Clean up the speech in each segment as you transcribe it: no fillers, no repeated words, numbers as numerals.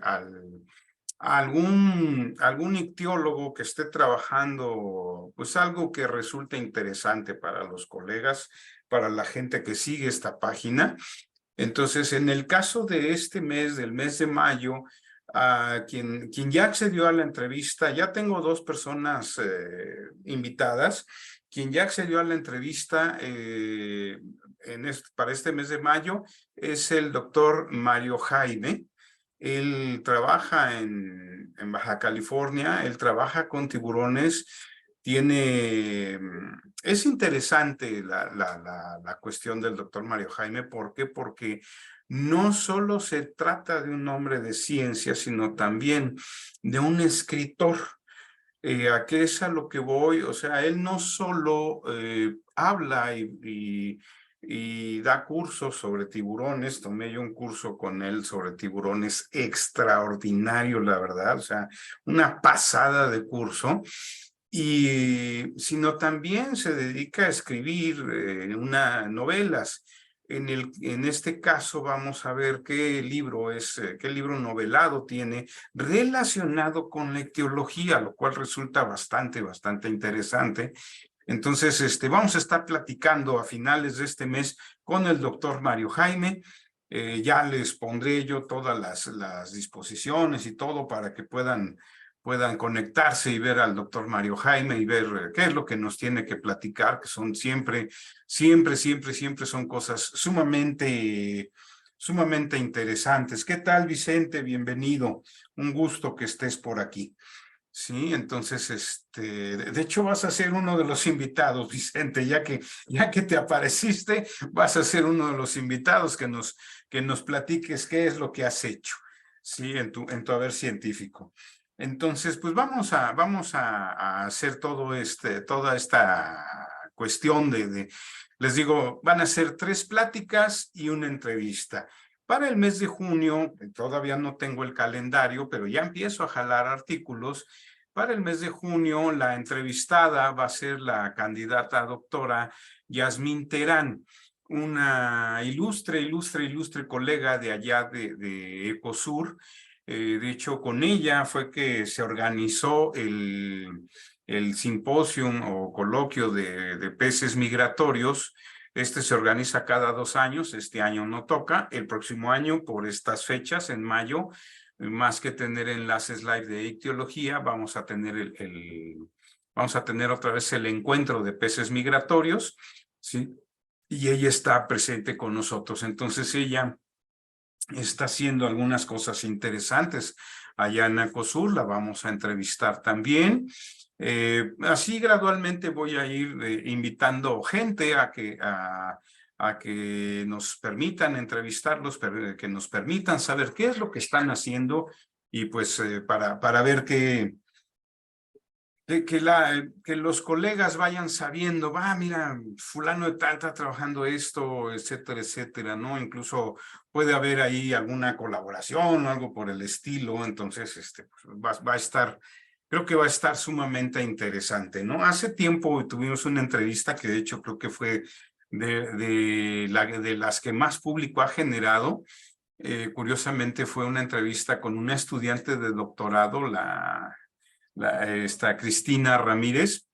a algún ictiólogo que esté trabajando, pues algo que resulte interesante para los colegas, para la gente que sigue esta página. Entonces, en el caso de este mes, del mes de mayo, quien ya accedió a la entrevista, ya tengo dos personas invitadas. Quien ya accedió a la entrevista para este mes de mayo es el doctor Mario Jaime. Él trabaja en Baja California, él trabaja con tiburones. Es interesante la cuestión del doctor Mario Jaime. ¿Por qué? Porque no solo se trata de un hombre de ciencia, sino también de un escritor. ¿A qué es a lo que voy? O sea, él no solo habla y da cursos sobre tiburones. Tomé yo un curso con él sobre tiburones extraordinario, la verdad. O sea, una pasada de curso. Sino también se dedica a escribir novelas. En este caso vamos a ver qué libro novelado tiene relacionado con la ictiología, lo cual resulta bastante interesante. Entonces, vamos a estar platicando a finales de este mes con el doctor Mario Jaime. Ya les pondré yo todas las disposiciones y todo para que puedan conectarse y ver al doctor Mario Jaime y ver qué es lo que nos tiene que platicar, que son siempre son cosas sumamente interesantes. ¿Qué tal, Vicente? Bienvenido. Un gusto que estés por aquí. Sí, entonces, de hecho vas a ser uno de los invitados, Vicente, ya que te apareciste, vas a ser uno de los invitados que nos platiques qué es lo que has hecho, sí, en tu haber científico. Entonces, pues vamos a hacer toda esta cuestión les digo, van a ser 3 pláticas y una entrevista. Para el mes de junio, todavía no tengo el calendario, pero ya empiezo a jalar artículos. Para el mes de junio, la entrevistada va a ser la candidata a doctora Yasmín Terán, una ilustre colega de allá de Ecosur. De hecho, con ella fue que se organizó el simposium o coloquio de peces migratorios. Se organiza cada 2 años, este año no toca, el próximo año por estas fechas, en mayo, más que tener enlaces live de ictiología, vamos a tener otra vez el encuentro de peces migratorios, ¿sí? Y ella está presente con nosotros. Entonces ella está haciendo algunas cosas interesantes allá en Ecosur, la vamos a entrevistar también. Así gradualmente voy a ir invitando gente a que nos permitan entrevistarlos, que nos permitan saber qué es lo que están haciendo y pues para ver que los colegas vayan sabiendo, mira, fulano de tal está trabajando esto, etcétera, etcétera, ¿no? Incluso puede haber ahí alguna colaboración o algo por el estilo. Entonces, pues creo que va a estar sumamente interesante, ¿no? Hace tiempo tuvimos una entrevista que de hecho creo que fue de las que más público ha generado. Curiosamente fue una entrevista con una estudiante de doctorado, esta Cristina Ramírez.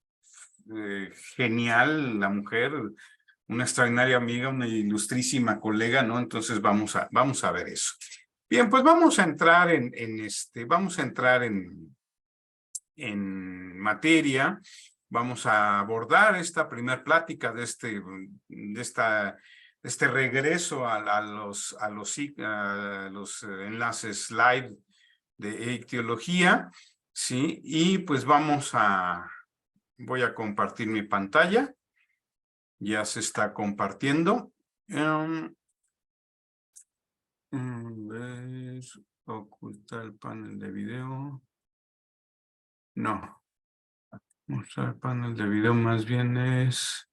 Genial la mujer, una extraordinaria amiga, una ilustrísima colega, ¿no? Entonces vamos a ver eso. Bien, pues vamos a entrar en materia. Vamos a abordar esta primera plática de este regreso a los enlaces live de ictiología, ¿sí? Y pues voy a compartir mi pantalla. Ya se está compartiendo. Ocultar el panel de video. No. Mostrar el panel de video más bien es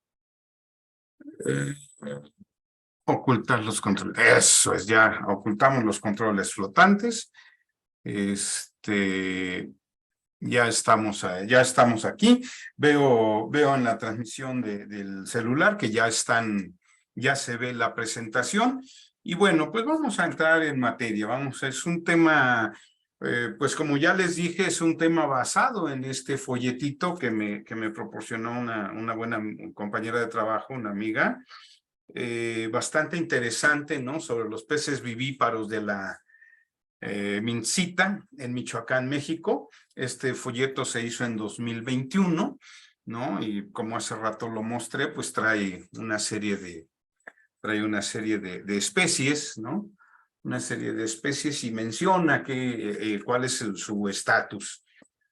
ocultar los controles. Eso es, ya ocultamos los controles flotantes. Ya estamos aquí. Veo en la transmisión del celular que ya se ve la presentación. Y bueno, pues vamos a entrar en materia. Es un tema, pues como ya les dije, es un tema basado en este folletito que me proporcionó una buena compañera de trabajo, una amiga, bastante interesante, ¿no? Sobre los peces vivíparos de la Mincita, en Michoacán, México. Este folleto se hizo en 2021, ¿no? Y como hace rato lo mostré, pues trae una serie de especies, ¿no? Una serie de especies y menciona cuál es su estatus,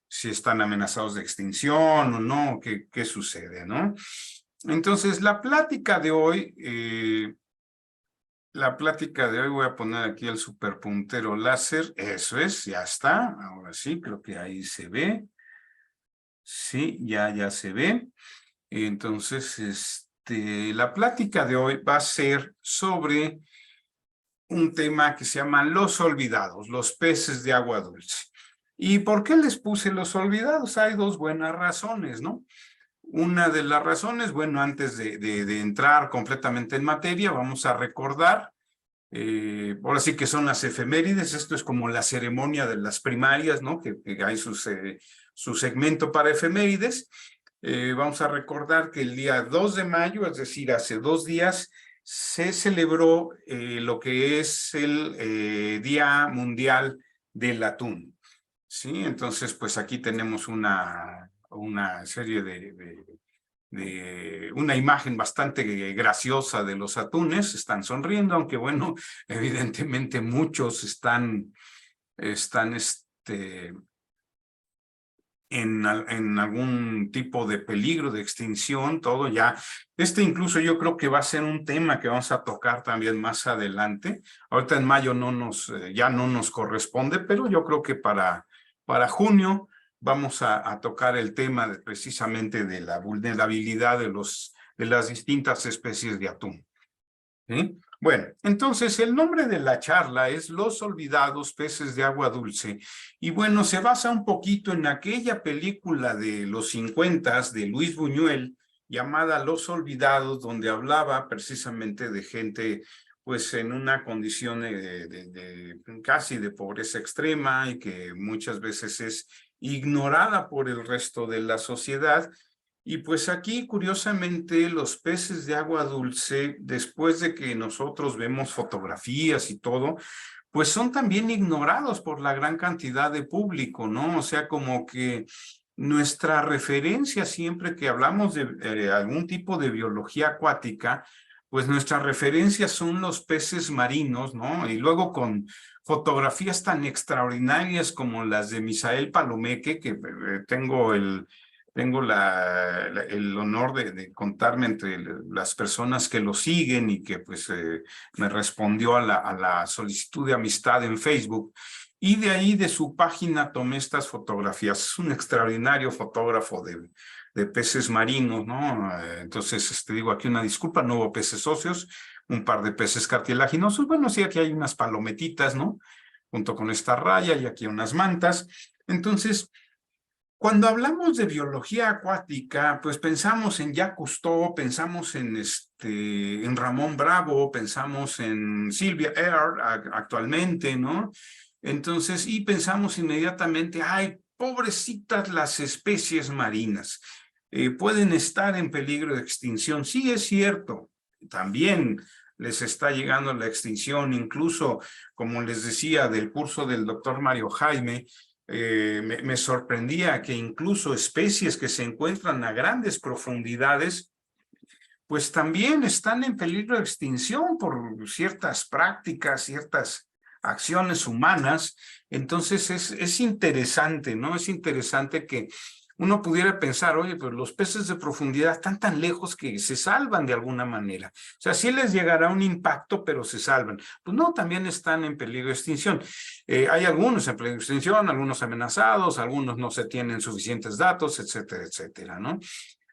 si están amenazados de extinción o no, qué sucede, ¿no? Entonces, la plática de hoy voy a poner aquí el superpuntero láser, eso es, ya está, ahora sí, creo que ahí se ve, sí, ya se ve. Entonces, la plática de hoy va a ser sobre un tema que se llama los olvidados, los peces de agua dulce. ¿Y por qué les puse los olvidados? Hay dos buenas razones, ¿no? Una de las razones, bueno, antes de entrar completamente en materia, vamos a recordar, ahora sí que son las efemérides, esto es como la ceremonia de las primarias, ¿no? Que hay su segmento para efemérides. Vamos a recordar que el día 2 de mayo, es decir, hace 2 días, se celebró lo que es el Día Mundial del Atún. ¿Sí? Entonces, pues aquí tenemos una serie una imagen bastante graciosa de los atunes, están sonriendo, aunque bueno, evidentemente muchos están en algún tipo de peligro de extinción, todo ya. Incluso yo creo que va a ser un tema que vamos a tocar también más adelante. Ahorita en mayo ya no nos corresponde, pero yo creo que para junio vamos a tocar el tema precisamente de la vulnerabilidad de las distintas especies de atún. ¿Sí? Bueno, entonces el nombre de la charla es Los olvidados peces de agua dulce. Y bueno, se basa un poquito en aquella película de los 50 de Luis Buñuel llamada Los olvidados, donde hablaba precisamente de gente pues en una condición casi de pobreza extrema y que muchas veces es ignorada por el resto de la sociedad. Y pues aquí, curiosamente, los peces de agua dulce, después de que nosotros vemos fotografías y todo, pues son también ignorados por la gran cantidad de público, ¿no? O sea, como que nuestra referencia siempre que hablamos de algún tipo de biología acuática, pues nuestras referencias son los peces marinos, ¿no? Y luego con fotografías tan extraordinarias como las de Misael Palomeque, que tengo el honor de contarme entre las personas que lo siguen y que pues me respondió a la solicitud de amistad en Facebook. Y de ahí, de su página, tomé estas fotografías. Es un extraordinario fotógrafo de peces marinos, ¿no? Entonces, digo aquí una disculpa, no hubo peces óseos, un par de peces cartilaginosos. Bueno, sí, aquí hay unas palometitas, ¿no? Junto con esta raya y aquí unas mantas. Entonces, cuando hablamos de biología acuática, pues pensamos en Jacques Cousteau, pensamos en Ramón Bravo, pensamos en Sylvia Earle actualmente, ¿no? Entonces, y pensamos inmediatamente, ay, pobrecitas las especies marinas, pueden estar en peligro de extinción. Sí, es cierto, también les está llegando la extinción, incluso, como les decía, del curso del doctor Mario Jaime, me sorprendía que incluso especies que se encuentran a grandes profundidades, pues también están en peligro de extinción por ciertas prácticas, ciertas acciones humanas. Entonces es interesante, ¿no? Es interesante que uno pudiera pensar, oye, pues los peces de profundidad están tan lejos que se salvan de alguna manera. O sea, sí les llegará un impacto, pero se salvan. Pues no, también están en peligro de extinción. Hay algunos en peligro de extinción, algunos amenazados, algunos no se tienen suficientes datos, etcétera, etcétera, ¿no?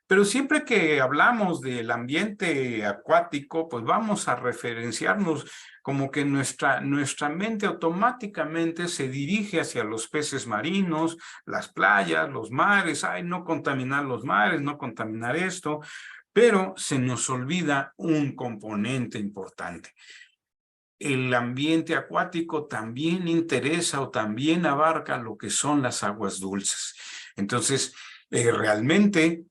Pero siempre que hablamos del ambiente acuático, pues vamos a referenciarnos como que nuestra mente automáticamente se dirige hacia los peces marinos, las playas, los mares, ay, no contaminar los mares, no contaminar esto, pero se nos olvida un componente importante. el ambiente acuático también interesa o también abarca lo que son las aguas dulces. Entonces, realmente,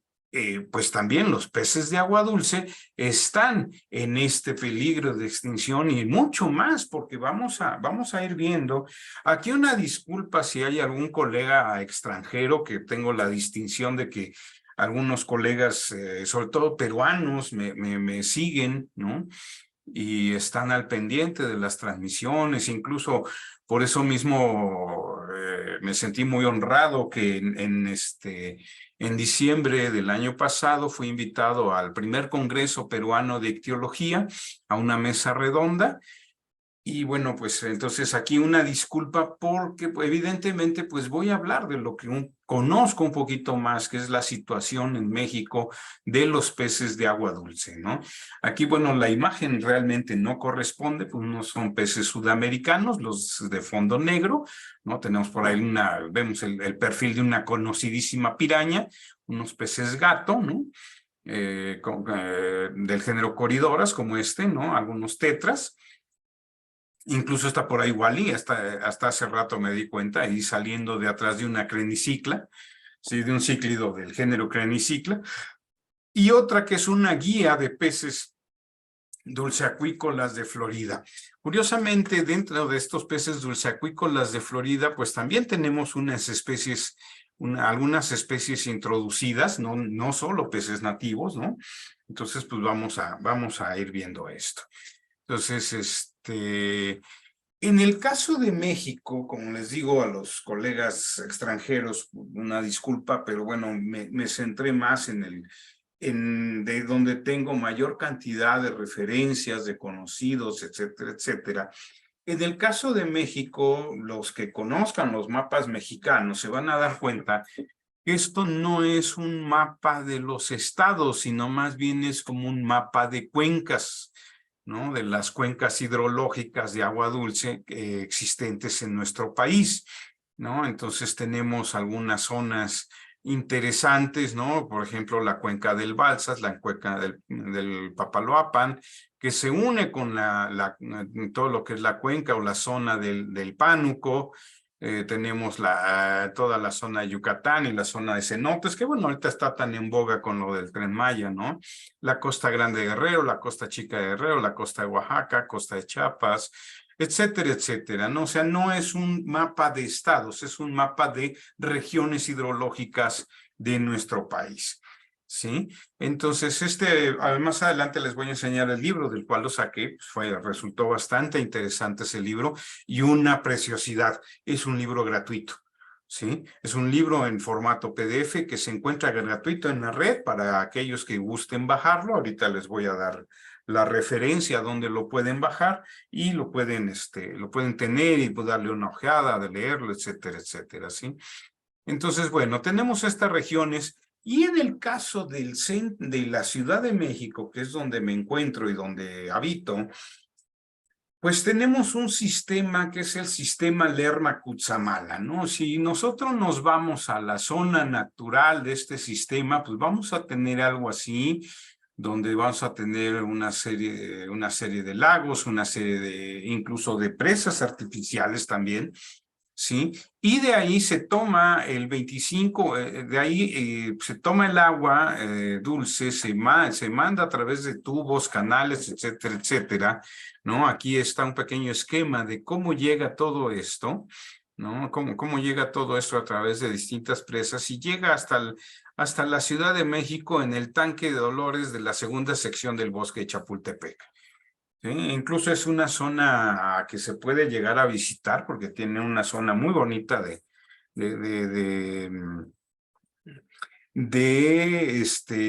pues también los peces de agua dulce están en este peligro de extinción y mucho más, porque vamos a ir viendo. Aquí una disculpa si hay algún colega extranjero, que tengo la distinción de que algunos colegas, sobre todo peruanos, me siguen, ¿no? Y están al pendiente de las transmisiones, incluso por eso mismo me sentí muy honrado que en diciembre del año pasado fui invitado al primer Congreso Peruano de Ictiología, a una mesa redonda. Y bueno, pues entonces aquí una disculpa porque evidentemente pues voy a hablar de lo que conozco un poquito más, que es la situación en México de los peces de agua dulce, ¿no? Aquí, bueno, la imagen realmente no corresponde, pues no son peces sudamericanos, los de fondo negro, ¿no? Tenemos por ahí vemos el perfil de una conocidísima piraña, unos peces gato, ¿no? Del género Coridoras, como este, ¿no? Algunos tetras. Incluso está por ahí Wally, hasta hace rato me di cuenta, ahí saliendo de atrás de una crenicicla, ¿sí? De un cíclido del género crenicicla. Y otra que es una guía de peces dulceacuícolas de Florida. Curiosamente, dentro de estos peces dulceacuícolas de Florida, pues también tenemos unas especies, algunas especies introducidas, no solo peces nativos, ¿no? Entonces, pues vamos a ir viendo esto. Entonces, en el caso de México, como les digo a los colegas extranjeros, una disculpa, pero bueno, me centré más de donde tengo mayor cantidad de referencias, de conocidos, etcétera, etcétera. En el caso de México, los que conozcan los mapas mexicanos se van a dar cuenta que esto no es un mapa de los estados, sino más bien es como un mapa de cuencas, ¿no? De las cuencas hidrológicas de agua dulce existentes en nuestro país, ¿no? Entonces tenemos algunas zonas interesantes, ¿no? Por ejemplo, la cuenca del Balsas, la cuenca del Papaloapan, que se une con todo lo que es la cuenca o la zona del Pánuco. Tenemos toda la zona de Yucatán y la zona de cenotes, que bueno, ahorita está tan en boga con lo del Tren Maya, ¿no? La costa grande de Guerrero, la costa chica de Guerrero, la costa de Oaxaca, costa de Chiapas, etcétera, etcétera, ¿no? O sea, no es un mapa de estados, es un mapa de regiones hidrológicas de nuestro país, ¿sí? Entonces, más adelante les voy a enseñar el libro del cual lo saqué, resultó bastante interesante ese libro y una preciosidad, es un libro gratuito. ¿Sí? Es un libro en formato PDF que se encuentra gratuito en la red para aquellos que gusten bajarlo. Ahorita les voy a dar la referencia donde lo pueden bajar y lo pueden tener y darle una ojeada, de leerlo, etcétera, etcétera, ¿sí? Entonces, bueno, tenemos estas regiones y en el caso de la Ciudad de México, que es donde me encuentro y donde habito, pues tenemos un sistema que es el sistema Lerma-Cutzamala, ¿no? Si nosotros nos vamos a la zona natural de este sistema, pues vamos a tener algo así, donde vamos a tener una serie de lagos, una serie incluso de presas artificiales también, ¿sí? Y de ahí se toma el 25, de ahí se toma el agua dulce, se manda a través de tubos, canales, etcétera, etcétera, ¿no? Aquí está un pequeño esquema de cómo llega todo esto, ¿no? Cómo llega todo esto a través de distintas presas y llega hasta la Ciudad de México en el tanque de Dolores de la segunda sección del bosque de Chapultepec. ¿Sí? Incluso es una zona que se puede llegar a visitar porque tiene una zona muy bonita de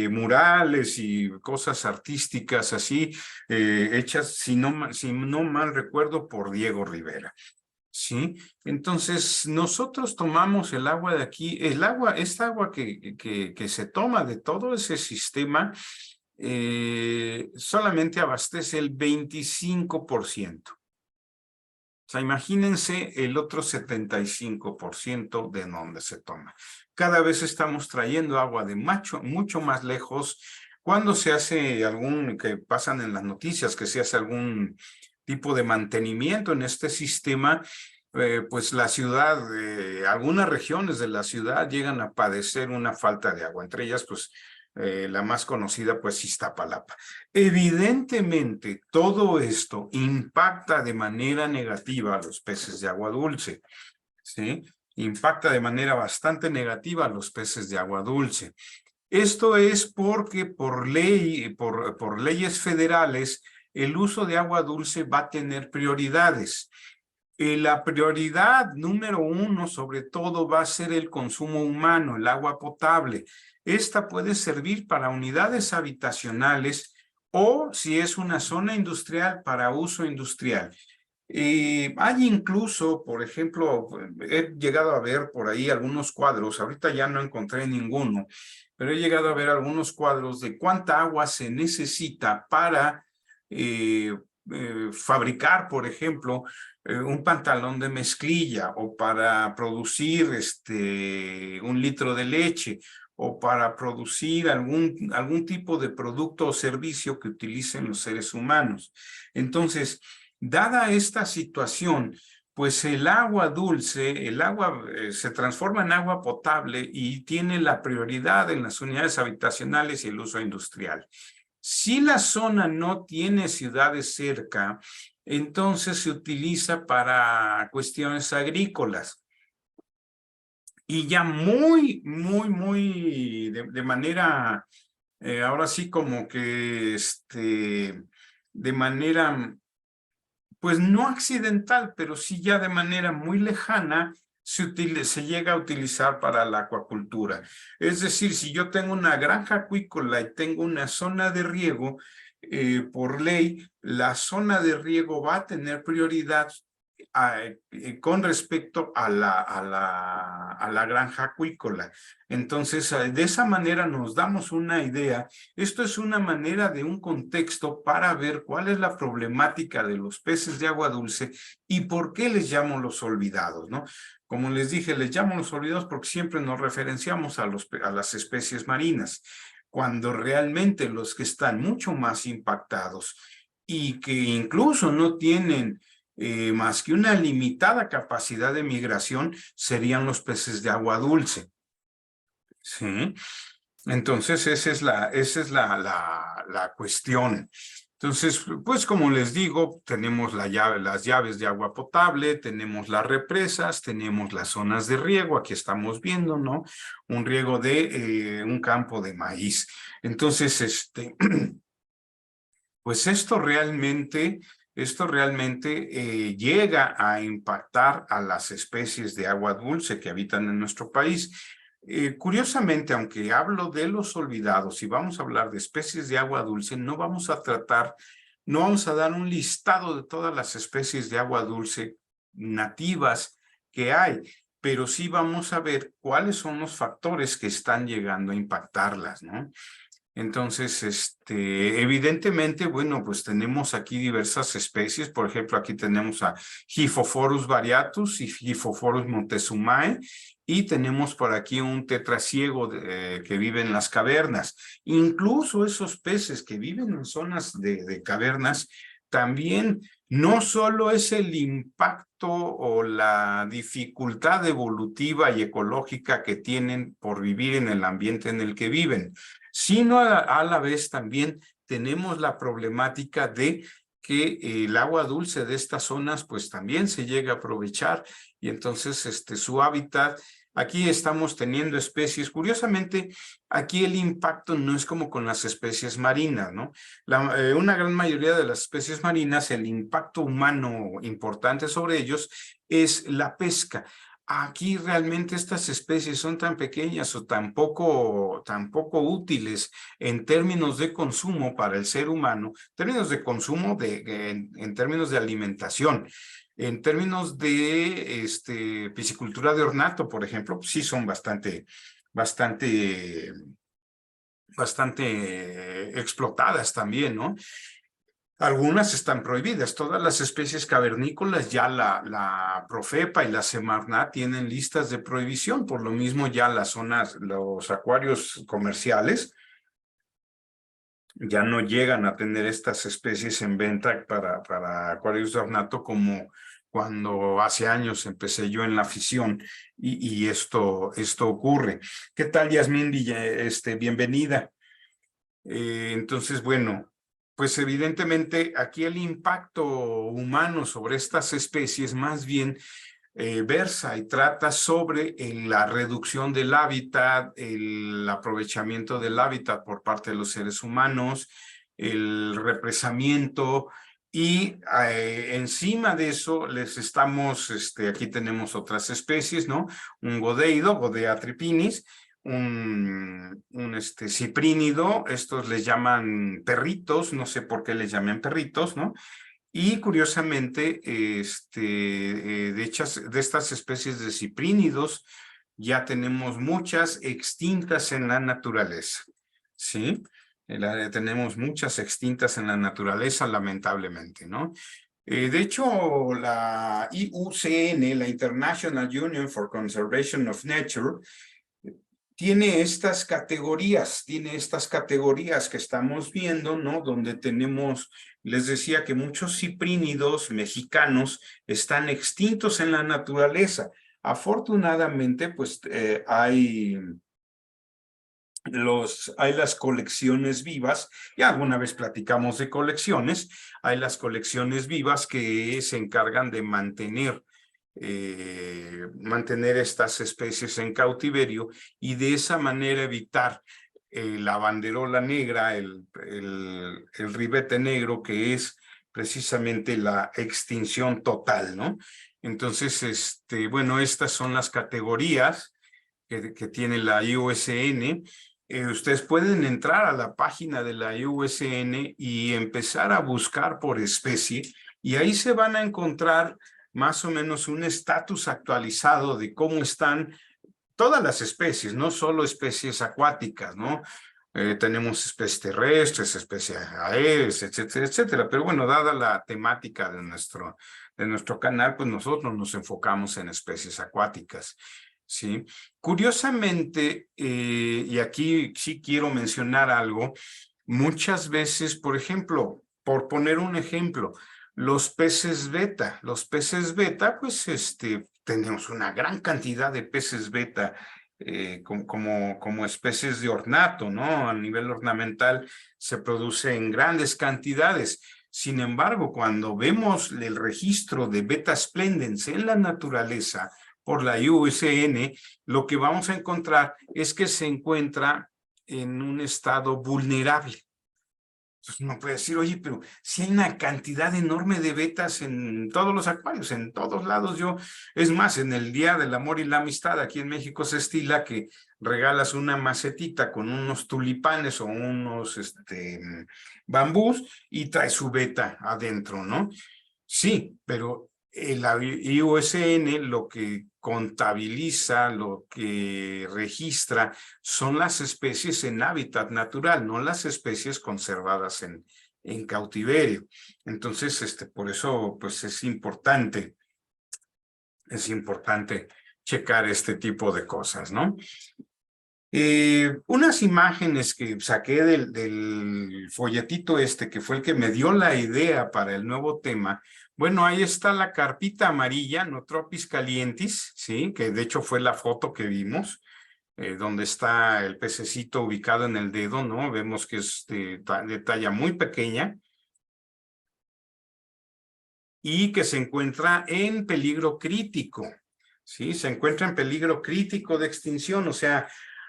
murales y cosas artísticas así, hechas, si no mal recuerdo, por Diego Rivera. ¿Sí? Entonces, nosotros tomamos el agua de aquí, esta agua que se toma de todo ese sistema, solamente abastece el 25%. O sea, imagínense el otro 75% de donde se toma. Cada vez estamos trayendo agua de mucho más lejos. Cuando se hace que pasan en las noticias, que se hace algún tipo de mantenimiento en este sistema, pues la ciudad, algunas regiones de la ciudad llegan a padecer una falta de agua, entre ellas pues la más conocida pues Iztapalapa. Evidentemente todo esto impacta de manera negativa a los peces de agua dulce, ¿sí? Impacta de manera bastante negativa a los peces de agua dulce. Esto es porque por ley, por leyes federales, el uso de agua dulce va a tener prioridades. La prioridad número 1, sobre todo, va a ser el consumo humano, el agua potable. Esta puede servir para unidades habitacionales o, si es una zona industrial, para uso industrial. Hay incluso, por ejemplo, he llegado a ver por ahí algunos cuadros, ahorita ya no encontré ninguno, pero he llegado a ver algunos cuadros de cuánta agua se necesita para fabricar, por ejemplo, un pantalón de mezclilla o para producir 1 litro de leche o para producir algún tipo de producto o servicio que utilicen los seres humanos. Entonces, dada esta situación, pues el agua dulce, el agua se transforma en agua potable y tiene la prioridad en las unidades habitacionales y el uso industrial. Si la zona no tiene ciudades cerca, entonces se utiliza para cuestiones agrícolas. Y ya muy de manera, ahora sí como que de manera, pues no accidental, pero sí ya de manera muy lejana, se llega a utilizar para la acuacultura. Es decir, si yo tengo una granja acuícola y tengo una zona de riego, por ley, la zona de riego va a tener prioridad con respecto a la granja acuícola. Entonces, de esa manera nos damos una idea. Esto es una manera de un contexto para ver cuál es la problemática de los peces de agua dulce y por qué les llamo los olvidados, ¿no? Como les dije, les llamo los olvidados porque siempre nos referenciamos a las especies marinas, cuando realmente los que están mucho más impactados y que incluso no tienen más que una limitada capacidad de migración serían los peces de agua dulce. ¿Sí? Entonces, esa es la cuestión. Entonces, pues como les digo, tenemos las llaves de agua potable, tenemos las represas, tenemos las zonas de riego, aquí estamos viendo, ¿no? Un riego de un campo de maíz. Entonces, pues esto realmente llega a impactar a las especies de agua dulce que habitan en nuestro país. Curiosamente, aunque hablo de los olvidados y vamos a hablar de especies de agua dulce, no vamos a dar un listado de todas las especies de agua dulce nativas que hay, pero sí vamos a ver cuáles son los factores que están llegando a impactarlas, ¿no? Entonces, evidentemente, bueno, pues tenemos aquí diversas especies. Por ejemplo, aquí tenemos a Gyphophorus variatus y Gyphophorus montezumae. Y tenemos por aquí un tetraciego que vive en las cavernas. Incluso esos peces que viven en zonas de cavernas, también no solo es el impacto o la dificultad evolutiva y ecológica que tienen por vivir en el ambiente en el que viven, sino a la vez también tenemos la problemática de que el agua dulce de estas zonas pues también se llega a aprovechar y entonces su hábitat, aquí estamos teniendo especies, curiosamente aquí el impacto no es como con las especies marinas, ¿no? Una gran mayoría de las especies marinas, el impacto humano importante sobre ellos es la pesca. Aquí realmente estas especies son tan pequeñas o tan poco útiles en términos de consumo para el ser humano, en términos de consumo, en términos de alimentación, en términos de piscicultura de ornato, por ejemplo, sí son bastante explotadas también, ¿no? Algunas están prohibidas. Todas las especies cavernícolas, ya la Profepa y la Semarnat tienen listas de prohibición. Por lo mismo, ya las zonas, los acuarios comerciales ya no llegan a tener estas especies en venta para acuarios de ornato como cuando hace años empecé yo en la afición y esto ocurre. ¿Qué tal, Yasmín? Bienvenida. Entonces, bueno, pues evidentemente aquí el impacto humano sobre estas especies más bien versa y trata sobre la reducción del hábitat, el aprovechamiento del hábitat por parte de los seres humanos, el represamiento y encima de eso les estamos, aquí tenemos otras especies, ¿no? Un godeido, Godea tripinis, un ciprínido, estos les llaman perritos, no sé por qué les llaman perritos, ¿no? Y curiosamente, de estas especies de ciprínidos, ya tenemos muchas extintas en la naturaleza, ¿sí? Tenemos muchas extintas en la naturaleza, lamentablemente, ¿no? De hecho, la IUCN, la International Union for Conservation of Nature, tiene estas categorías que estamos viendo, ¿no? Donde tenemos, les decía que muchos ciprínidos mexicanos están extintos en la naturaleza. Afortunadamente, pues hay las colecciones vivas, y alguna vez platicamos de colecciones, hay las colecciones vivas que se encargan de mantener estas especies en cautiverio y de esa manera evitar la banderola negra, el ribete negro, que es precisamente la extinción total, ¿no? Entonces, bueno, estas son las categorías que tiene la IUCN. Ustedes pueden entrar a la página de la IUCN y empezar a buscar por especie, y ahí se van a encontrar más o menos un estatus actualizado de cómo están todas las especies, no solo especies acuáticas, ¿no? Tenemos especies terrestres, especies aéreas, etcétera, etcétera. Pero bueno, dada la temática de nuestro canal, pues nosotros nos enfocamos en especies acuáticas, ¿sí? Curiosamente, y aquí sí quiero mencionar algo, muchas veces, por ejemplo, por poner un ejemplo, los peces beta, pues tenemos una gran cantidad de peces beta como especies de ornato, ¿no? A nivel ornamental se produce en grandes cantidades. Sin embargo, cuando vemos el registro de beta splendens en la naturaleza por la IUCN, lo que vamos a encontrar es que se encuentra en un estado vulnerable. Entonces uno puede decir, oye, pero si hay una cantidad enorme de betas en todos los acuarios, en todos lados. Es más, en el Día del Amor y la Amistad, aquí en México se estila que regalas una macetita con unos tulipanes o unos bambús y trae su beta adentro, ¿no? Sí, pero la IUCN lo que contabiliza, lo que registra, son las especies en hábitat natural, no las especies conservadas en cautiverio. Entonces, por eso, pues es importante checar este tipo de cosas, ¿no? Unas imágenes que saqué del folletito que fue el que me dio la idea para el nuevo tema. Bueno, ahí está la carpita amarilla, Notropis calientis, ¿sí? Que de hecho fue la foto que vimos, donde está el pececito ubicado en el dedo, ¿no? Vemos que es de talla muy pequeña y que se encuentra en peligro crítico, ¿sí? Se encuentra en peligro crítico de extinción, o sea,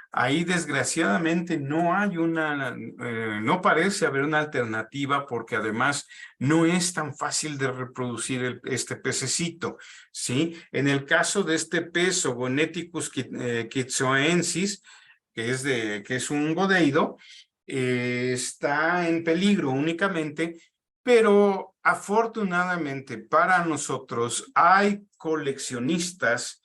ahí desgraciadamente no hay no parece haber una alternativa, porque además no es tan fácil de reproducir este pececito, ¿sí? En el caso de este pez Ogoneticus kitsoensis, que es un godeido, está en peligro únicamente, pero afortunadamente para nosotros hay coleccionistas.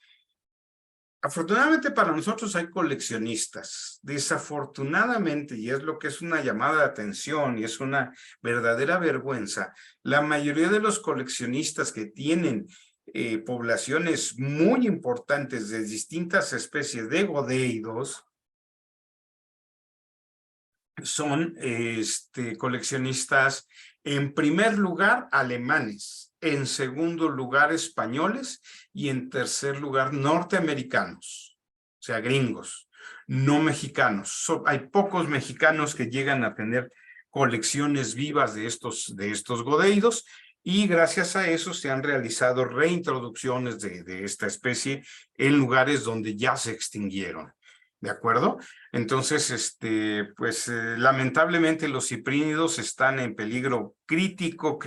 Afortunadamente para nosotros hay coleccionistas. Desafortunadamente, y es lo que es una llamada de atención y es una verdadera vergüenza, la mayoría de los coleccionistas que tienen poblaciones muy importantes de distintas especies de godeidos son coleccionistas, en primer lugar, alemanes, en segundo lugar, españoles y en tercer lugar, norteamericanos, o sea, gringos, no mexicanos. Hay pocos mexicanos que llegan a tener colecciones vivas de estos godeidos, y gracias a eso se han realizado reintroducciones de esta especie en lugares donde ya se extinguieron. ¿De acuerdo? Entonces, pues lamentablemente los ciprínidos están en peligro crítico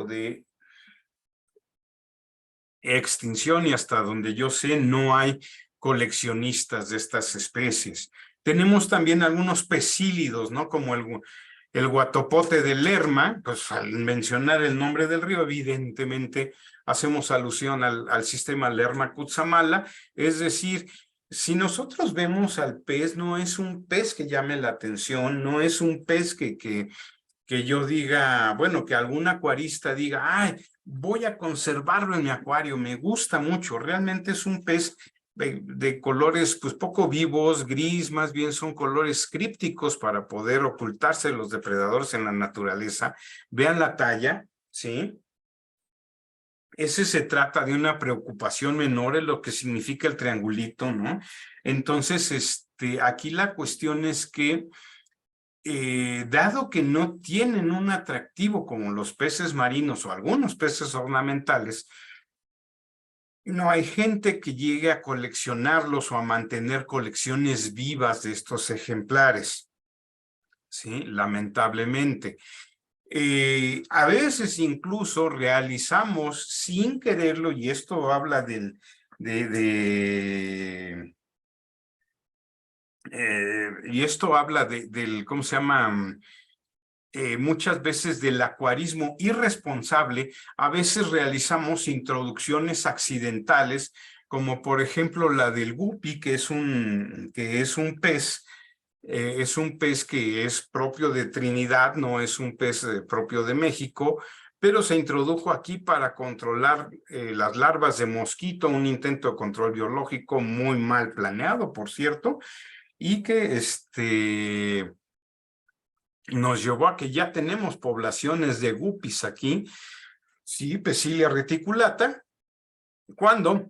de extinción, y hasta donde yo sé no hay coleccionistas de estas especies. Tenemos también algunos pecílidos, ¿no? Como el guatopote de Lerma. Pues al mencionar el nombre del río, evidentemente hacemos alusión al sistema Lerma-Cutzamala, es decir, si nosotros vemos al pez, no es un pez que llame la atención, no es un pez que yo diga, bueno, que algún acuarista diga, ay, voy a conservarlo en mi acuario, me gusta mucho. Realmente es un pez de colores pues poco vivos, gris, más bien son colores crípticos para poder ocultarse de los depredadores en la naturaleza. Vean la talla, ¿sí? Ese se trata de una preocupación menor, es lo que significa el triangulito, ¿no? Entonces, aquí la cuestión es que, dado que no tienen un atractivo como los peces marinos o algunos peces ornamentales, no hay gente que llegue a coleccionarlos o a mantener colecciones vivas de estos ejemplares, ¿sí? Lamentablemente. A veces incluso realizamos sin quererlo, y esto habla del, ¿cómo se llama? Muchas veces del acuarismo irresponsable. A veces realizamos introducciones accidentales, como por ejemplo la del guppy, que es un pez. Es un pez que es propio de Trinidad, no es un pez propio de México, pero se introdujo aquí para controlar las larvas de mosquito, un intento de control biológico muy mal planeado, por cierto, y que nos llevó a que ya tenemos poblaciones de guppies aquí, sí, Pecilia reticulata, cuando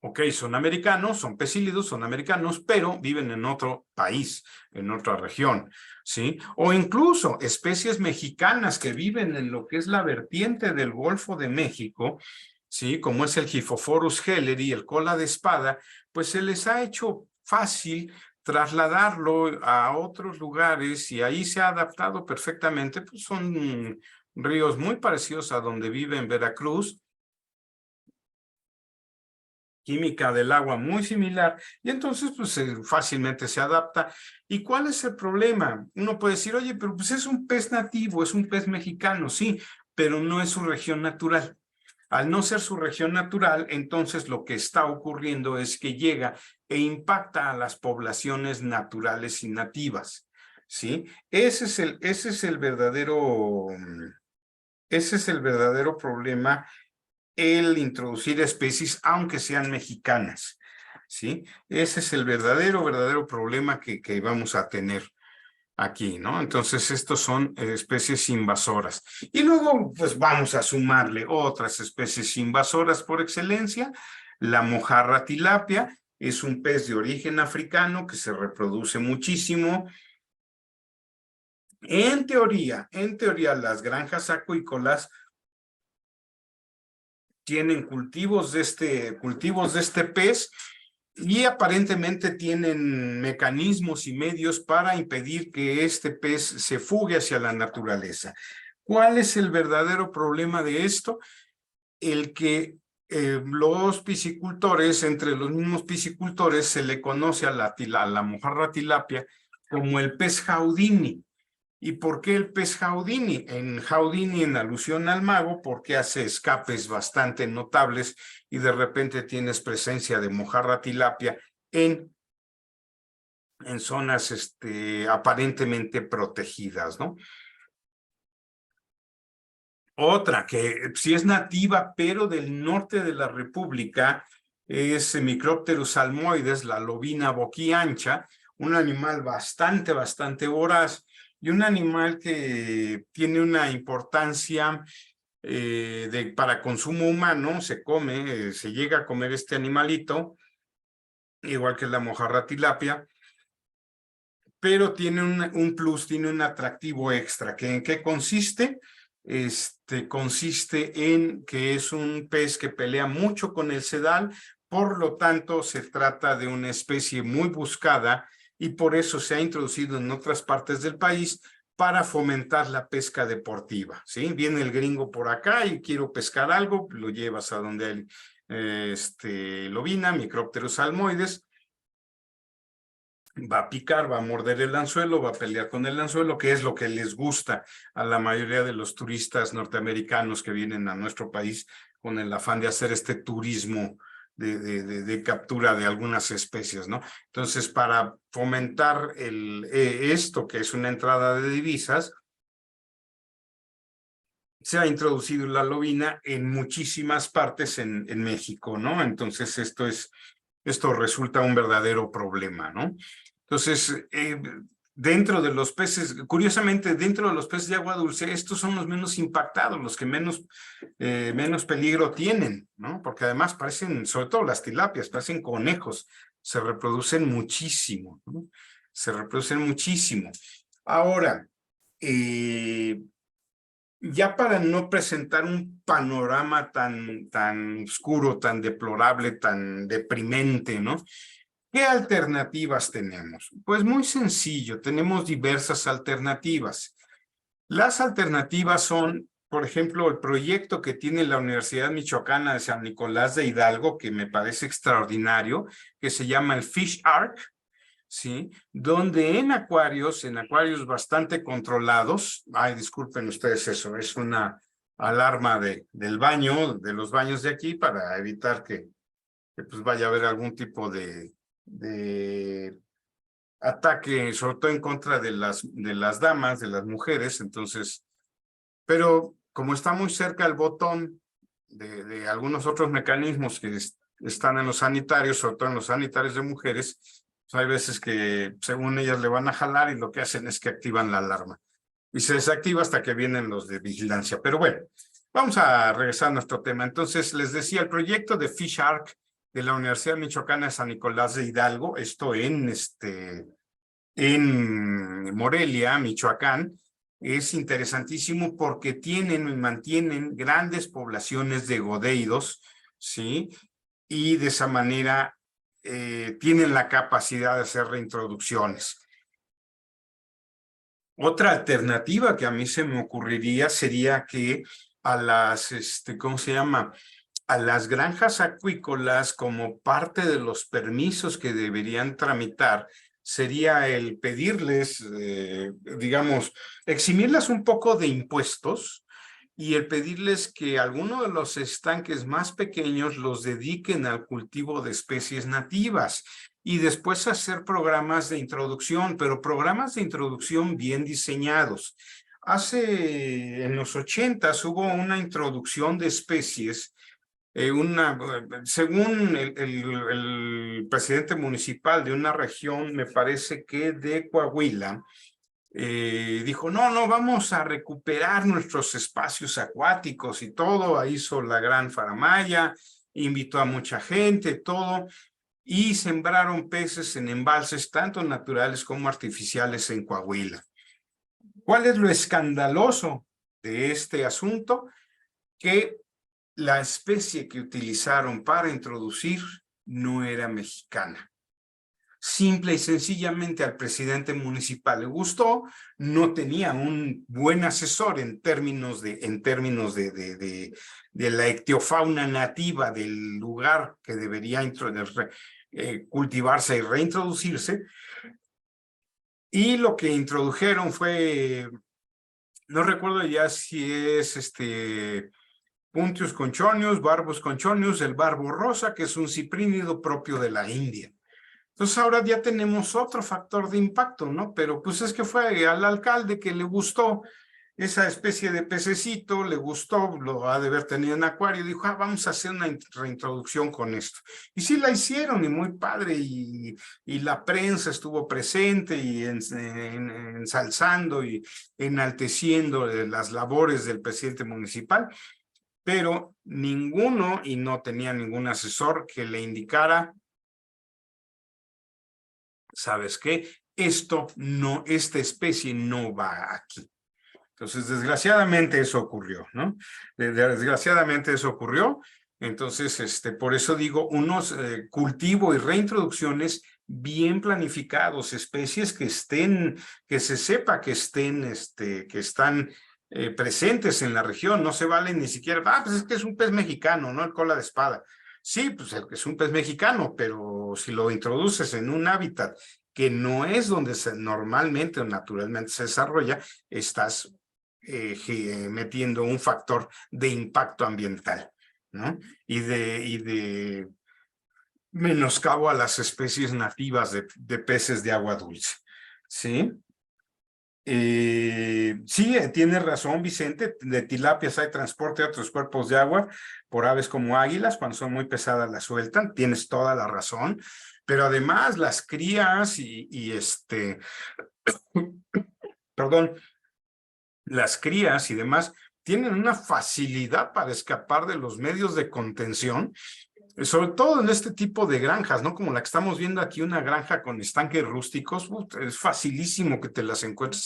ok, son americanos, son pecílidos, son americanos, pero viven en otro país, en otra región, ¿sí? O incluso especies mexicanas que viven en lo que es la vertiente del Golfo de México, ¿sí? Como es el Gyphophorus helleri, el cola de espada, pues se les ha hecho fácil trasladarlo a otros lugares y ahí se ha adaptado perfectamente. Pues son ríos muy parecidos a donde vive en Veracruz, química del agua muy similar, y entonces pues fácilmente se adapta. ¿Y cuál es el problema? Uno puede decir, oye, pero pues es un pez nativo, es un pez mexicano, sí, pero no es su región natural. Al no ser su región natural, entonces lo que está ocurriendo es que llega e impacta a las poblaciones naturales y nativas, ¿sí? Ese es el verdadero problema, el introducir especies, aunque sean mexicanas, ¿sí? Ese es el verdadero problema que vamos a tener aquí, ¿no? Entonces, estos son especies invasoras. Y luego, pues vamos a sumarle otras especies invasoras por excelencia. La mojarra tilapia es un pez de origen africano que se reproduce muchísimo. En teoría, las granjas acuícolas tienen cultivos de este pez, y aparentemente tienen mecanismos y medios para impedir que este pez se fugue hacia la naturaleza. ¿Cuál es el verdadero problema de esto? El que los piscicultores, entre los mismos piscicultores, se le conoce a la mojarra tilapia como el pez Houdini. ¿Y por qué el pez Houdini? Houdini en alusión al mago, porque hace escapes bastante notables y de repente tienes presencia de mojarra tilapia en zonas aparentemente protegidas, ¿no? Otra que sí es nativa, pero del norte de la República, es Micropterus salmoides, la lobina boquiancha, un animal bastante voraz y un animal que tiene una importancia para consumo humano. Se come, se llega a comer este animalito, igual que la mojarra tilapia, pero tiene un plus, tiene un atractivo extra. ¿En qué consiste? Consiste en que es un pez que pelea mucho con el sedal, por lo tanto se trata de una especie muy buscada y por eso se ha introducido en otras partes del país para fomentar la pesca deportiva, ¿sí? Viene el gringo por acá y quiero pescar algo, lo llevas a donde hay lobina, Micropterus salmoides, va a picar, va a morder el anzuelo, va a pelear con el anzuelo, que es lo que les gusta a la mayoría de los turistas norteamericanos que vienen a nuestro país con el afán de hacer este turismo de captura de algunas especies, ¿no? Entonces, para fomentar esto, que es una entrada de divisas, se ha introducido la lobina en muchísimas partes en México, ¿no? Entonces, esto resulta un verdadero problema, ¿no? Entonces, dentro de los peces, curiosamente, dentro de los peces de agua dulce, estos son los menos impactados, los que menos peligro tienen, ¿no? Porque además parecen, sobre todo las tilapias, parecen conejos, se reproducen muchísimo, ¿no? Se reproducen muchísimo. Ahora, ya para no presentar un panorama tan oscuro, tan deplorable, tan deprimente, ¿no? ¿Qué alternativas tenemos? Pues muy sencillo, tenemos diversas alternativas. Las alternativas son, por ejemplo, el proyecto que tiene la Universidad Michoacana de San Nicolás de Hidalgo, que me parece extraordinario, que se llama el Fish Ark, ¿sí? Donde en acuarios bastante controlados, ay, disculpen ustedes eso, es una alarma del baño, de los baños de aquí, para evitar que pues vaya a haber algún tipo de ataque, sobre todo en contra de las damas, de las mujeres. Entonces, pero como está muy cerca el botón de algunos otros mecanismos que están en los sanitarios, sobre todo en los sanitarios de mujeres, pues hay veces que según ellas le van a jalar y lo que hacen es que activan la alarma y se desactiva hasta que vienen los de vigilancia. Pero bueno, vamos a regresar a nuestro tema. Entonces, les decía, el proyecto de Fish Ark de la Universidad Michoacana de San Nicolás de Hidalgo, esto en Morelia, Michoacán, es interesantísimo porque tienen y mantienen grandes poblaciones de godeidos, ¿sí? Y de esa manera tienen la capacidad de hacer reintroducciones. Otra alternativa que a mí se me ocurriría sería que a las, ¿cómo se llama? A las granjas acuícolas, como parte de los permisos que deberían tramitar, sería el pedirles, digamos, eximirlas un poco de impuestos y el pedirles que alguno de los estanques más pequeños los dediquen al cultivo de especies nativas y después hacer programas de introducción, pero programas de introducción bien diseñados. En los 80s hubo una introducción de especies según el presidente municipal de una región, me parece que de Coahuila, dijo, no, vamos a recuperar nuestros espacios acuáticos y todo. Hizo la gran faramalla, invitó a mucha gente, todo, y sembraron peces en embalses tanto naturales como artificiales en Coahuila. ¿Cuál es lo escandaloso de este asunto? Que la especie que utilizaron para introducir no era mexicana. Simple y sencillamente al presidente municipal le gustó, no tenía un buen asesor en términos de la ictiofauna nativa del lugar que debería cultivarse y reintroducirse, y lo que introdujeron fue, no recuerdo ya si es Puntius conchonius, Barbus conchonius, el barbo rosa, que es un ciprínido propio de la India. Entonces ahora ya tenemos otro factor de impacto, ¿no? Pero pues es que fue al alcalde que le gustó esa especie de pececito le gustó, lo ha de haber tenido en acuario, y dijo, vamos a hacer una reintroducción con esto. Y sí la hicieron, y muy padre, y la prensa estuvo presente, y ensalzando y enalteciendo las labores del presidente municipal, pero ninguno, y no tenía ningún asesor que le indicara, ¿sabes qué? Esta especie no va aquí. Entonces, desgraciadamente eso ocurrió, ¿no? Desgraciadamente eso ocurrió. Entonces, por eso digo, unos cultivo y reintroducciones bien planificados, especies que se sepa que están presentes en la región. No se vale ni siquiera, pues es que es un pez mexicano, ¿no? El cola de espada. Sí, pues es un pez mexicano, pero si lo introduces en un hábitat que no es donde normalmente o naturalmente se desarrolla, estás metiendo un factor de impacto ambiental, ¿no? Y de menoscabo a las especies nativas de peces de agua dulce, ¿sí? Sí, tiene razón, Vicente. De tilapias hay transporte a otros cuerpos de agua por aves como águilas, cuando son muy pesadas las sueltan. Tienes toda la razón. Pero además las crías perdón, las crías y demás tienen una facilidad para escapar de los medios de contención, sobre todo en este tipo de granjas, ¿no? Como la que estamos viendo aquí, una granja con estanques rústicos, es facilísimo que te las encuentres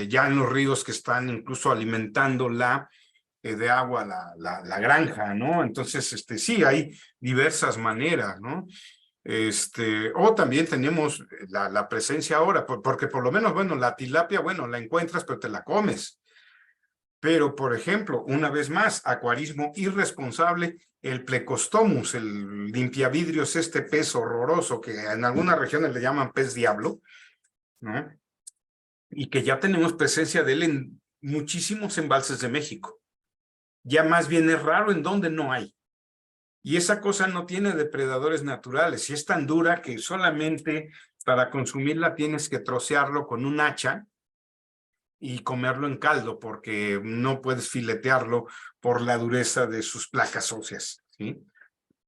ya en los ríos que están incluso alimentando de agua la granja, ¿no? Entonces, sí, hay diversas maneras, ¿no? O también tenemos la presencia ahora, porque por lo menos, bueno, la tilapia, bueno, la encuentras, pero te la comes. Pero, por ejemplo, una vez más, acuarismo irresponsable, el Plecostomus, el limpiavidrios, este pez horroroso que en algunas regiones le llaman pez diablo, ¿no? Y que ya tenemos presencia de él en muchísimos embalses de México. Ya más bien es raro en donde no hay. Y esa cosa no tiene depredadores naturales, y es tan dura que solamente para consumirla tienes que trocearlo con un hacha y comerlo en caldo, porque no puedes filetearlo por la dureza de sus placas óseas, ¿sí?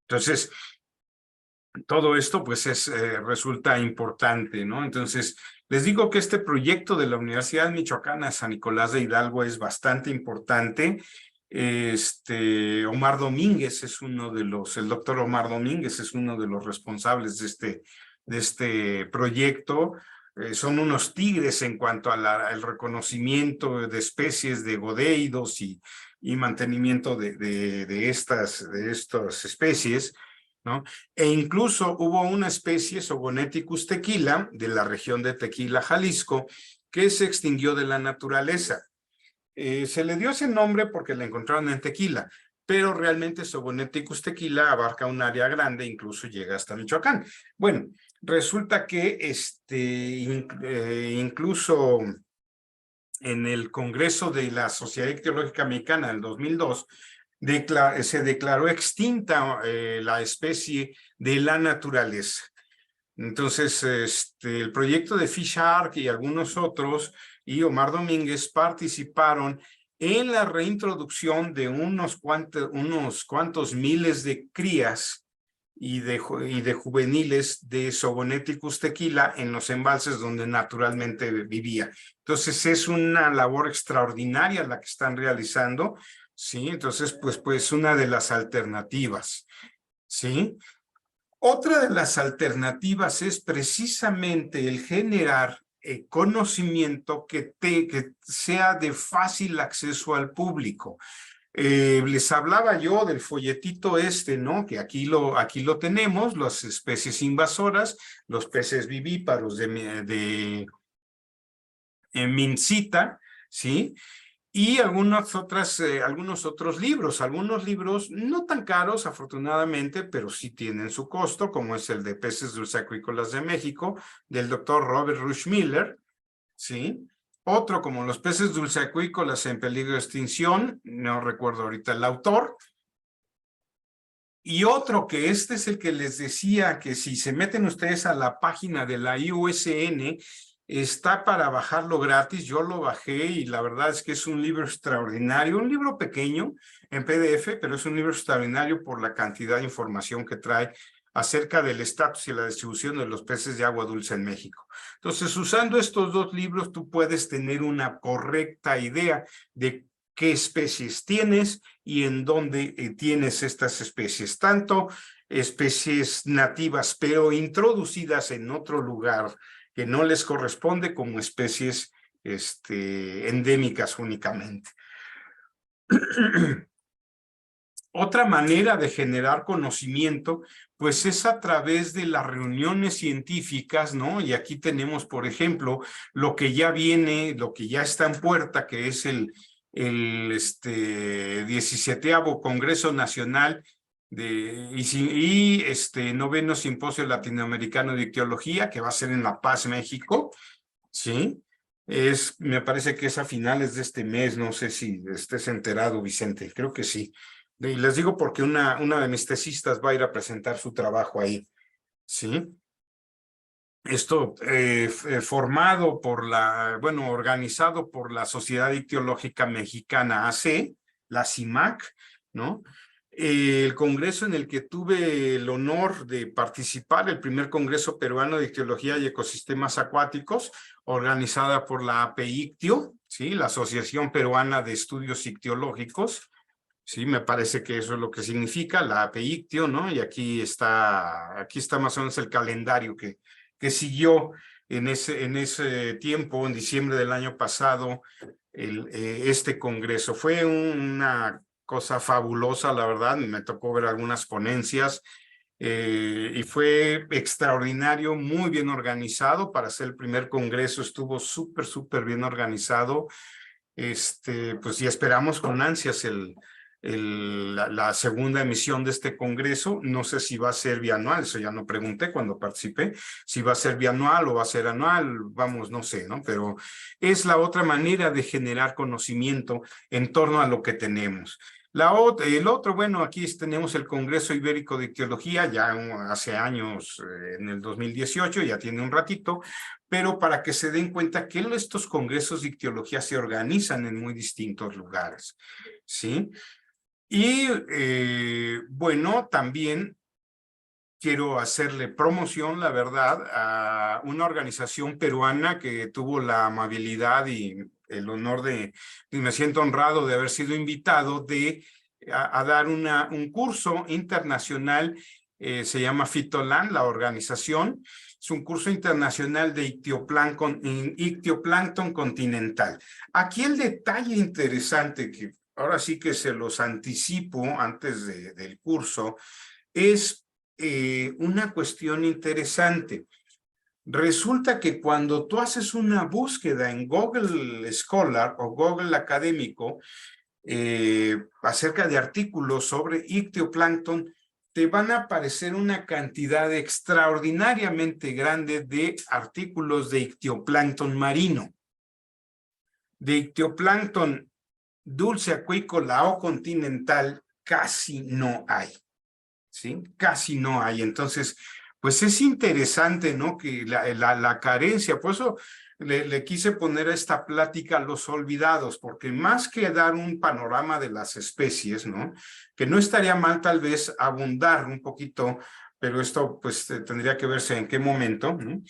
Entonces, todo esto pues resulta importante, ¿no? Entonces, les digo que este proyecto de la Universidad Michoacana San Nicolás de Hidalgo es bastante importante. Omar Domínguez es el doctor Omar Domínguez es uno de los responsables de este proyecto. Son unos tigres en cuanto al reconocimiento de especies de godeidos y mantenimiento de estas especies, ¿no? E incluso hubo una especie, Sogoneticus tequila, de la región de Tequila, Jalisco, que se extinguió de la naturaleza. Se le dio ese nombre porque la encontraron en Tequila, pero realmente Sogoneticus tequila abarca un área grande, incluso llega hasta Michoacán. Bueno, resulta que incluso en el Congreso de la Sociedad Ictiológica Mexicana del 2002, se declaró extinta la especie de la naturaleza. Entonces, el proyecto de Fish Ark y algunos otros, y Omar Domínguez participaron en la reintroducción de unos cuantos miles de crías y de juveniles de Sogoneticus tequila en los embalses donde naturalmente vivía. Entonces, es una labor extraordinaria la que están realizando, ¿sí? Entonces, pues una de las alternativas, ¿sí? Otra de las alternativas es precisamente el generar conocimiento que sea de fácil acceso al público. Les hablaba yo del folletito ¿no? Que aquí lo tenemos, las especies invasoras, los peces vivíparos de Mincita, ¿sí? Y algunos otros libros no tan caros, afortunadamente, pero sí tienen su costo, como es el de Peces Dulceacuícolas de México, del doctor Robert Rush Miller, ¿sí? Otro como Los peces dulceacuícolas en peligro de extinción, no recuerdo ahorita el autor. Y otro que es el que les decía que si se meten ustedes a la página de la IUCN, Está para bajarlo gratis, yo lo bajé y la verdad es que es un libro extraordinario, un libro pequeño en PDF, pero es un libro extraordinario por la cantidad de información que trae acerca del estatus y la distribución de los peces de agua dulce en México. Entonces, usando estos dos libros, tú puedes tener una correcta idea de qué especies tienes y en dónde tienes estas especies, tanto especies nativas, pero introducidas en otro lugar que no les corresponde, como especies endémicas únicamente. Otra manera de generar conocimiento, pues es a través de las reuniones científicas, ¿no? Y aquí tenemos, por ejemplo, lo que ya viene, lo que ya está en puerta, que es el 17º Congreso Nacional y 9º Simposio Latinoamericano de Ictiología, que va a ser en La Paz, México, ¿sí? Me parece que es a finales de este mes, no sé si estés enterado, Vicente, creo que sí. Y les digo porque una de mis tesistas va a ir a presentar su trabajo ahí, ¿sí? Esto formado por organizado por la Sociedad Ictiológica Mexicana AC, la CIMAC, ¿no? El congreso en el que tuve el honor de participar, el primer Congreso Peruano de Ictiología y Ecosistemas Acuáticos, organizada por la APICTIO, ¿sí? La Asociación Peruana de Estudios Ictiológicos, sí, me parece que eso es lo que significa, la APICTIO, ¿no? Y aquí está más o menos el calendario que siguió en ese tiempo, en diciembre del año pasado, este congreso. Fue una cosa fabulosa, la verdad, me tocó ver algunas ponencias y fue extraordinario, muy bien organizado. Para ser el primer congreso estuvo súper bien organizado. Pues y esperamos con ansias la segunda emisión de este congreso. No sé si va a ser bianual, eso ya no pregunté cuando participé, si va a ser bianual o va a ser anual, vamos, no sé, ¿no? Pero es la otra manera de generar conocimiento en torno a lo que tenemos. El otro, bueno, aquí tenemos el Congreso Ibérico de Ictiología, ya hace años, en el 2018, ya tiene un ratito, pero para que se den cuenta que estos congresos de ictiología se organizan en muy distintos lugares, ¿sí? Y bueno, también quiero hacerle promoción, la verdad, a una organización peruana que tuvo la amabilidad y el honor y me siento honrado de haber sido invitado a dar un curso internacional, se llama Fitoland, la organización. Es un curso internacional de ictioplancton continental. Aquí el detalle interesante, que ahora sí que se los anticipo antes del curso, es una cuestión interesante. Resulta que cuando tú haces una búsqueda en Google Scholar o Google Académico acerca de artículos sobre ictioplancton, te van a aparecer una cantidad extraordinariamente grande de artículos de ictioplancton marino. De ictioplancton dulce acuícola o continental casi no hay, ¿sí? Casi no hay. Entonces, pues es interesante, ¿no? Que la carencia, por eso le quise poner a esta plática los olvidados, porque más que dar un panorama de las especies, ¿no? Que no estaría mal tal vez abundar un poquito, pero esto pues tendría que verse en qué momento, ¿no?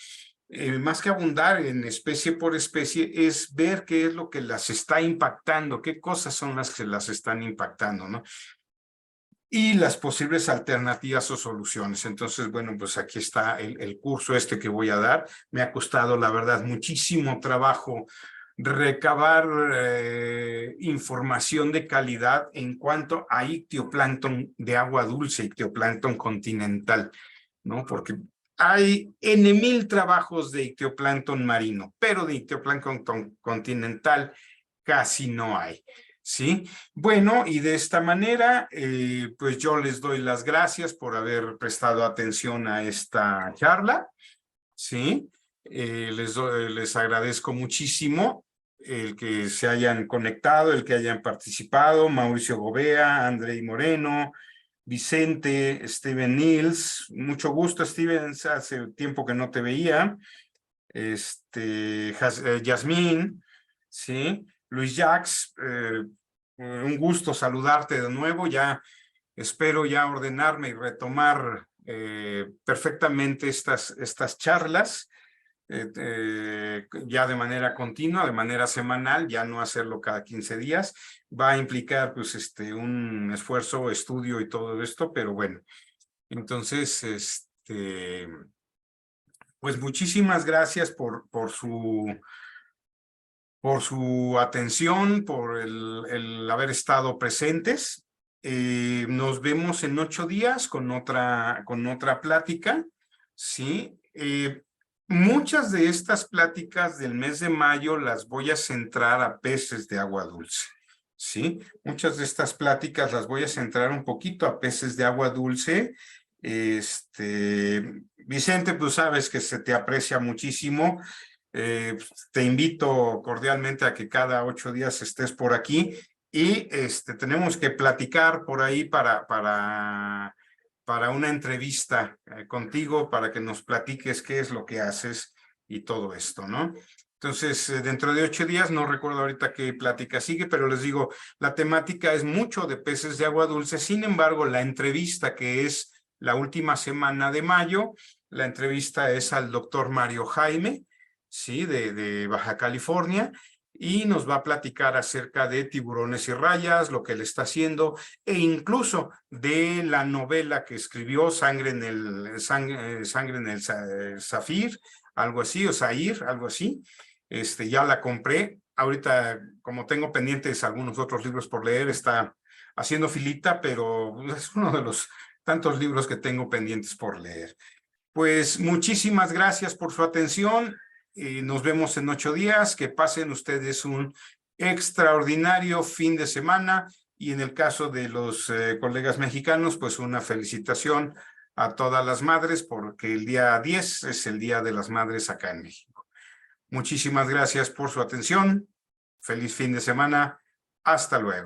Más que abundar en especie por especie, es ver qué es lo que las está impactando, qué cosas son las que las están impactando, ¿no? Y las posibles alternativas o soluciones. Entonces, bueno, pues aquí está el curso que voy a dar. Me ha costado, la verdad, muchísimo trabajo recabar información de calidad en cuanto a ictioplancton de agua dulce, ictioplancton continental, ¿no? Porque hay N,000 trabajos de ictioplancton marino, pero de ictioplancton continental casi no hay, ¿sí? Bueno, y de esta manera, pues yo les doy las gracias por haber prestado atención a esta charla, ¿sí? Les agradezco muchísimo el que se hayan conectado, el que hayan participado, Mauricio Gobea, Andrei Moreno, Vicente, Steven Nils, mucho gusto, Steven, hace tiempo que no te veía. Yasmín, ¿sí? Luis Jacques, un gusto saludarte de nuevo. Ya espero ya ordenarme y retomar perfectamente estas charlas. Ya de manera continua, de manera semanal, ya no hacerlo cada 15 días, va a implicar pues un esfuerzo, estudio y todo esto, pero bueno, entonces pues muchísimas gracias por su atención, por el haber estado presentes. Nos vemos en 8 días con otra plática, ¿sí? Muchas de estas pláticas del mes de mayo las voy a centrar a peces de agua dulce, ¿sí? Muchas de estas pláticas las voy a centrar un poquito a peces de agua dulce. Vicente, tú sabes que se te aprecia muchísimo. Te invito cordialmente a que cada 8 días estés por aquí y tenemos que platicar por ahí para una entrevista contigo, para que nos platiques qué es lo que haces y todo esto, ¿no? Entonces, dentro de 8 días, no recuerdo ahorita qué plática sigue, pero les digo, la temática es mucho de peces de agua dulce. Sin embargo, la entrevista, que es la última semana de mayo, la entrevista es al doctor Mario Jaime, ¿sí? de Baja California, y nos va a platicar acerca de tiburones y rayas, lo que él está haciendo, e incluso de la novela que escribió, Sangre en el Zafir, algo así, o Zahir, algo así. Ya la compré. Ahorita, como tengo pendientes algunos otros libros por leer, está haciendo filita, pero es uno de los tantos libros que tengo pendientes por leer. Pues muchísimas gracias por su atención. Nos vemos en 8 días. Que pasen ustedes un extraordinario fin de semana. Y en el caso de los colegas mexicanos, pues una felicitación a todas las madres, porque el día 10 es el Día de las Madres acá en México. Muchísimas gracias por su atención. Feliz fin de semana. Hasta luego.